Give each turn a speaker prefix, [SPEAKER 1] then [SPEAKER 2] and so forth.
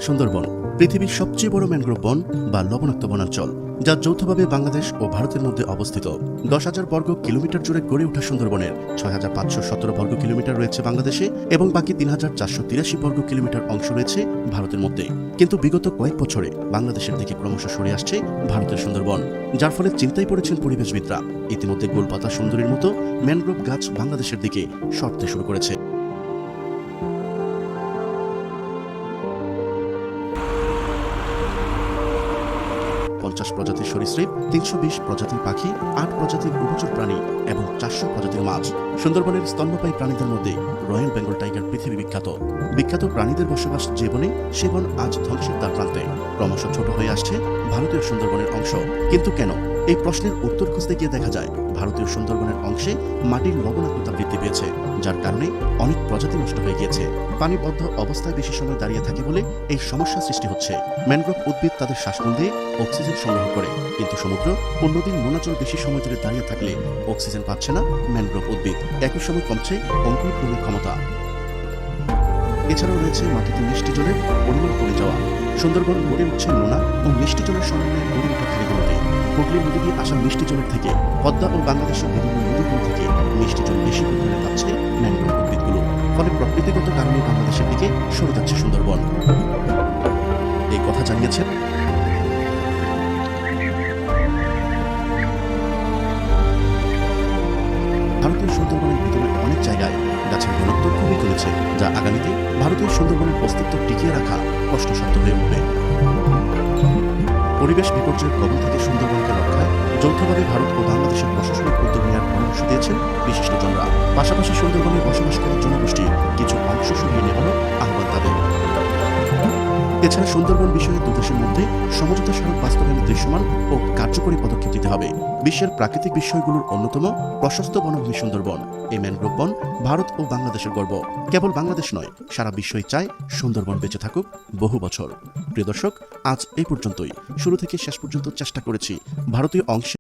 [SPEAKER 1] সুন্দরবন পৃথিবীর সবচেয়ে বড় ম্যানগ্রোভ বন বা লবণাক্ত বনাঞ্চল, যা যৌথভাবে বাংলাদেশ ও ভারতের মধ্যে অবস্থিত। 10,000 বর্গ কিলোমিটার জুড়ে গড়ে ওঠা সুন্দরবনের 6,517 বর্গ কিলোমিটার রয়েছে বাংলাদেশে এবং বাকি 3,483 বর্গ কিলোমিটার অংশ রয়েছে ভারতের মধ্যে। কিন্তু বিগত কয়েক বছরে বাংলাদেশের দিকে ক্রমশ সরে আসছে ভারতের সুন্দরবন, যার ফলে চিন্তায় পড়েছেন পরিবেশবিদরা। ইতিমধ্যে গোলপাতা সুন্দরীর মতো ম্যানগ্রোভ গাছ বাংলাদেশের দিকে সরতে শুরু করেছে। প্রজাতির সরীসৃপ, 320 প্রজাতির পাখি, 8 প্রজাতির উভচর প্রাণী এবং 400 প্রজাতির মাছ। সুন্দরবনের স্তন্যপায়ী প্রাণীদের মধ্যে রয়্যাল বেঙ্গল টাইগার পৃথিবী বিখ্যাত প্রাণীদের বসবাস যে বনে, সে বন আজ ধ্বংসের দ্বার প্রান্তে। ক্রমশ ছোট হয়ে আসছে ভারতীয় সুন্দরবনের অংশ। কিন্তু কেন? এই প্রশ্নের উত্তর খুঁজতে গিয়ে দেখা যায় ভারতীয় সুন্দরবনের অংশে মাটির লবণাক্ততা বৃদ্ধি পেয়েছে, যার কারণে অনেক প্রজাতি নষ্ট হয়ে গিয়েছে। পানিবদ্ধ অবস্থায় বেশি সময় দাঁড়িয়ে থাকে বলে এই সমস্যা সৃষ্টি হচ্ছে। ম্যানগ্রোভ উদ্ভিদ তাদের শ্বাসমূল দিয়ে অক্সিজেন সংগ্রহ করে, কিন্তু সমুদ্র অন্যদিন নোনা জল বেশি সময় ধরে দাঁড়িয়ে থাকলে অক্সিজেন পাচ্ছে না ম্যানগ্রোভ উদ্ভিদ। একই সময় কমছে অঙ্কুরোদ্গমের ক্ষমতা। এছাড়াও রয়েছে মাটিতে মিষ্টি জলের পরিমাণ কমে যাওয়া। সুন্দরবন গড়ে উঠছে নোনা ও মিষ্টি জলের সমন্বয়ে গড়ে ওঠা খালগুলোতে। হুগলি নদী দিয়ে আসা মিষ্টি জলের থেকে পদ্মা ও বাংলাদেশের বিভিন্ন নদীগুলো থেকে মিষ্টি জল বেশি পরিমাণে পাচ্ছে ম্যানগ্রোভ উদ্ভিদগুলো। ফলে প্রকৃতিগত কারণে বাংলাদেশের দিকে সরে যাচ্ছে সুন্দরবন। এই কথা জানিয়েছেন ভারতীয় সুন্দরবনের ভিতরে অনেক জায়গায় গাছের ঘনত্ব খুবই কমেছে, যা আগামীতে ভারতীয় সুন্দরবনের অস্তিত্ব টিকিয়ে রাখা কষ্টসাধ্য হয়ে উঠবে। পরিবেশ বিপর্যয়ের কবল থেকে সুন্দরবনকে রক্ষায় যৌথভাবে ভারত ও বাংলাদেশের প্রশাসনিক উদ্যোগ নেওয়ার পরামর্শ দিয়েছেন বিশিষ্টজনরা। পাশাপাশি সুন্দরবনে বসবাসকারী জনগোষ্ঠীর কিছু অংশ সরিয়ে নেওয়ারও আহ্বান তাদের। এছাড়া সুন্দরবন বিষয়ে দুদেশের মধ্যে সমঝোতা স্মারক বাস্তবায়নে দৃশ্যমান ও কার্যকরী পদক্ষেপ দিতে হবে। বিশ্বের প্রাকৃতিক বিষয়গুলোর অন্যতম প্রশস্ত বনভূমি সুন্দরবন। এই ম্যানগ্রোভ বন ভারত ও বাংলাদেশের গর্ব। কেবল বাংলাদেশ নয়, সারা বিশ্বই চায় সুন্দরবন বেঁচে থাকুক বহু বছর। প্রিয় দর্শক, আজ এই পর্যন্তই। শুরু থেকে শেষ পর্যন্ত চেষ্টা করেছি ভারতীয় অংশে